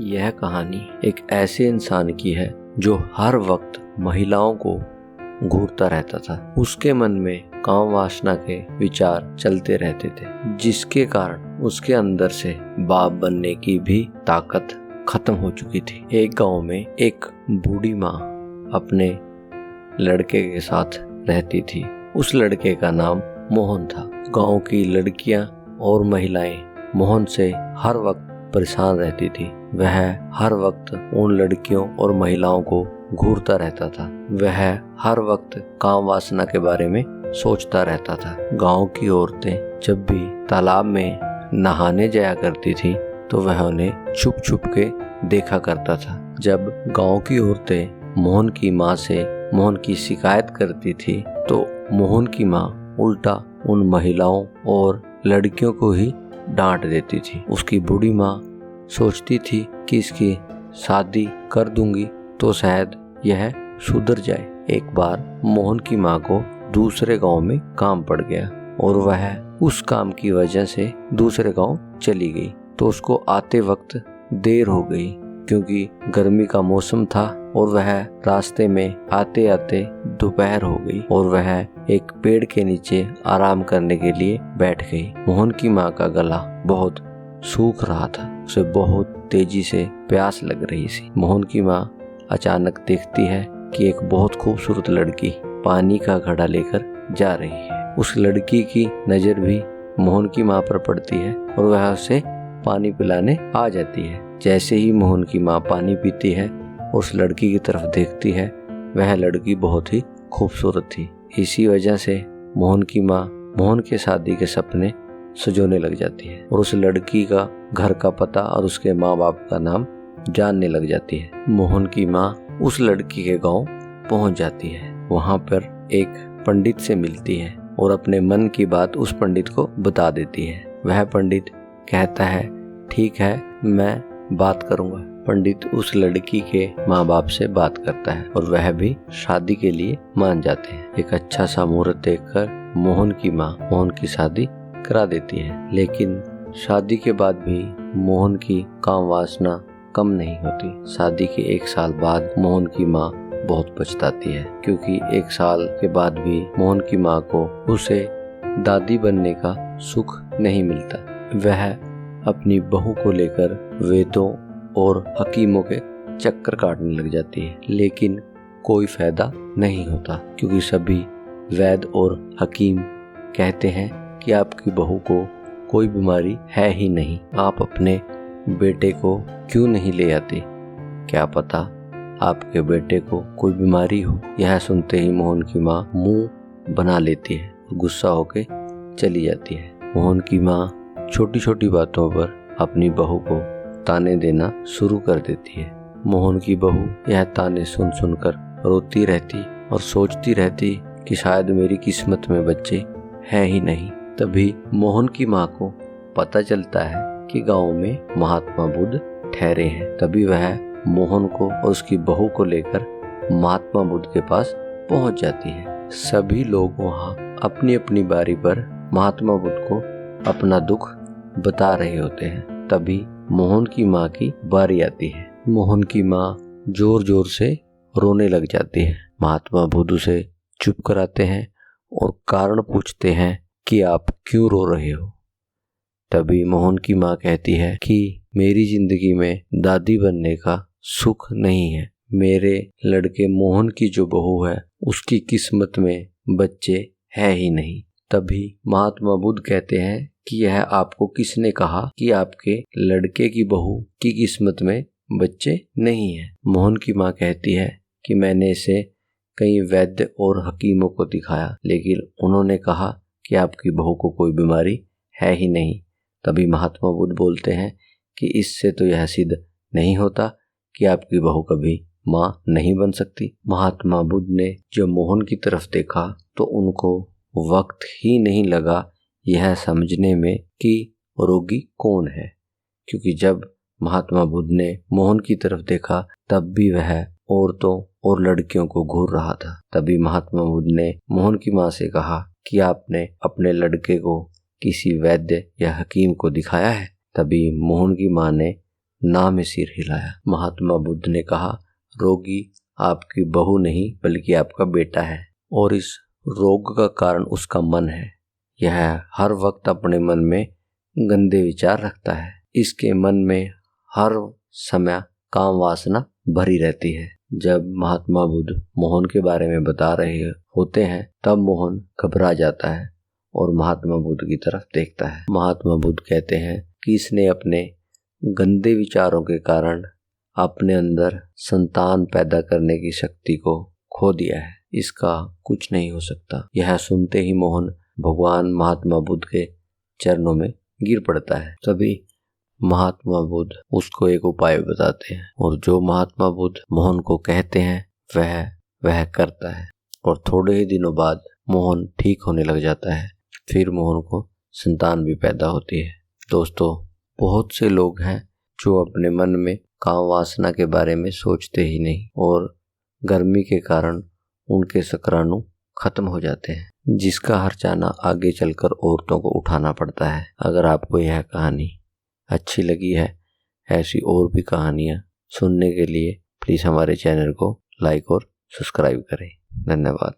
यह कहानी एक ऐसे इंसान की है जो हर वक्त महिलाओं को घूरता रहता था। उसके मन में काम वासना के विचार चलते रहते थे, जिसके कारण उसके अंदर से बाप बनने की भी ताकत खत्म हो चुकी थी। एक गांव में एक बूढ़ी माँ अपने लड़के के साथ रहती थी। उस लड़के का नाम मोहन था। गांव की लड़कियां और महिलाएं मोहन से हर वक्त परेशान रहती थी। वह हर वक्त उन लड़कियों और महिलाओं को घूरता रहता था। वह हर वक्त काम वासना के बारे में सोचता रहता था। गांव की औरतें जब भी तालाब में नहाने जाया करती थी तो वह उन्हें छुप छुप के देखा करता था। जब गांव की औरतें मोहन की माँ से मोहन की शिकायत करती थी तो मोहन की माँ उल्टा उन महिलाओं और लड़कियों को ही डांट देती थी। उसकी बूढ़ी माँ सोचती थी कि इसकी शादी कर दूंगी तो शायद यह सुधर जाए। एक बार मोहन की माँ को दूसरे गांव में काम पड़ गया और वह उस काम की वजह से दूसरे गांव चली गई। तो उसको आते वक्त देर हो गई क्योंकि गर्मी का मौसम था और वह रास्ते में आते आते दोपहर हो गई और वह एक पेड़ के नीचे आराम करने के लिए बैठ गई। मोहन की माँ का गला बहुत सूख रहा था। उसे बहुत तेजी से प्यास लग रही थी। मोहन की माँ अचानक देखती है कि एक बहुत खूबसूरत लड़की पानी का घड़ा लेकर जा रही है। उस लड़की की नज़र भी मोहन की माँ पर पड़ती है और वह उसे पानी पिलाने आ जाती है। जैसे ही मोहन की माँ पानी पीती है उस लड़की की तरफ देखती है, वह लड़की बहुत ही खूबसूरत थी। इसी वजह से मोहन की माँ मोहन के शादी के सपने सजोने लग जाती है और उस लड़की का घर का पता और उसके माँ बाप का नाम जानने लग जाती है। मोहन की माँ उस लड़की के गांव पहुंच जाती है। वहां पर एक पंडित से मिलती है और अपने मन की बात उस पंडित को बता देती है। वह पंडित कहता है, ठीक है, मैं बात करूंगा। पंडित उस लड़की के माँ बाप से बात करता है और वह भी शादी के लिए मान जाते हैं। एक अच्छा सा मुहूर्त देखकर मोहन की माँ मोहन की शादी करा देती है। लेकिन शादी के बाद भी मोहन की काम वासना कम नहीं होती। शादी के 1 साल बाद मोहन की माँ बहुत पछताती है क्योंकि 1 साल के बाद भी मोहन की माँ को उसे दादी बनने का सुख नहीं मिलता। वह अपनी बहू को लेकर वेदों और हकीमों के चक्कर काटने लग जाती है, लेकिन कोई फायदा नहीं होता क्योंकि सभी वैद और हकीम कहते हैं कि आपकी बहू को कोई बीमारी है ही नहीं, आप अपने बेटे को क्यों नहीं ले आते, क्या पता आपके बेटे को कोई बीमारी हो। यह सुनते ही मोहन की माँ मुंह बना लेती है और गुस्सा होकर चली जाती है। मोहन की माँ छोटी छोटी बातों पर अपनी बहू को ताने देना शुरू कर देती है। मोहन की बहू यह ताने सुन सुनकर रोती रहती और सोचती रहती कि शायद मेरी किस्मत में बच्चे हैं ही नहीं। तभी मोहन की माँ को पता चलता है कि गांव में महात्मा बुद्ध ठहरे हैं। तभी वह मोहन को और उसकी बहू को लेकर महात्मा बुद्ध के पास पहुंच जाती है। सभी लोग वहां अपनी अपनी बारी पर महात्मा बुद्ध को अपना दुख बता रहे होते हैं। तभी मोहन की माँ की बारी आती है। मोहन की माँ जोर जोर से रोने लग जाती है। महात्मा बुद्ध उसे चुप कराते हैं और कारण पूछते हैं कि आप क्यों रो रहे हो। तभी मोहन की माँ कहती है कि मेरी जिंदगी में दादी बनने का सुख नहीं है। मेरे लड़के मोहन की जो बहू है उसकी किस्मत में बच्चे है ही नहीं। तभी महात्मा बुद्ध कहते हैं कि यह आपको किसने कहा कि आपके लड़के की बहू की किस्मत में बच्चे नहीं हैं। मोहन की माँ कहती है कि मैंने इसे कई वैद्य और हकीमों को दिखाया, लेकिन उन्होंने कहा कि आपकी बहू को कोई बीमारी है ही नहीं। तभी महात्मा बुद्ध बोलते हैं कि इससे तो यह सिद्ध नहीं होता कि आपकी बहू कभी माँ नहीं बन सकती। महात्मा बुद्ध ने जब मोहन की तरफ देखा तो उनको वक्त ही नहीं लगा यह समझने में कि रोगी कौन है, क्योंकि जब महात्मा बुद्ध ने मोहन की तरफ देखा तब भी वह औरतों और लड़कियों को घूर रहा था। तभी महात्मा बुद्ध ने मोहन की माँ से कहा कि आपने अपने लड़के को किसी वैद्य या हकीम को दिखाया है। तभी मोहन की माँ ने ना में सिर हिलाया। महात्मा बुद्ध ने कहा, रोगी आपकी बहू नहीं बल्कि आपका बेटा है और इस रोग का कारण उसका मन है। यह हर वक्त अपने मन में गंदे विचार रखता है। इसके मन में हर समय काम वासना भरी रहती है। जब महात्मा बुद्ध मोहन के बारे में बता रहे होते हैं तब मोहन घबरा जाता है और महात्मा बुद्ध की तरफ देखता है। महात्मा बुद्ध कहते हैं कि इसने अपने गंदे विचारों के कारण अपने अंदर संतान पैदा करने की शक्ति को खो दिया है। इसका कुछ नहीं हो सकता। यह सुनते ही मोहन भगवान महात्मा बुद्ध के चरणों में गिर पड़ता है। तभी महात्मा बुद्ध उसको एक उपाय बताते हैं और जो महात्मा बुद्ध मोहन को कहते हैं वह करता है और थोड़े ही दिनों बाद मोहन ठीक होने लग जाता है। फिर मोहन को संतान भी पैदा होती है। दोस्तों, बहुत से लोग हैं जो अपने मन में काम वासना के बारे में सोचते ही नहीं और गर्मी के कारण उनके शुक्राणु खत्म हो जाते हैं, जिसका हर्जाना आगे चलकर औरतों को उठाना पड़ता है। अगर आपको यह कहानी अच्छी लगी है, ऐसी और भी कहानियाँ सुनने के लिए प्लीज़ हमारे चैनल को लाइक और सब्सक्राइब करें। धन्यवाद।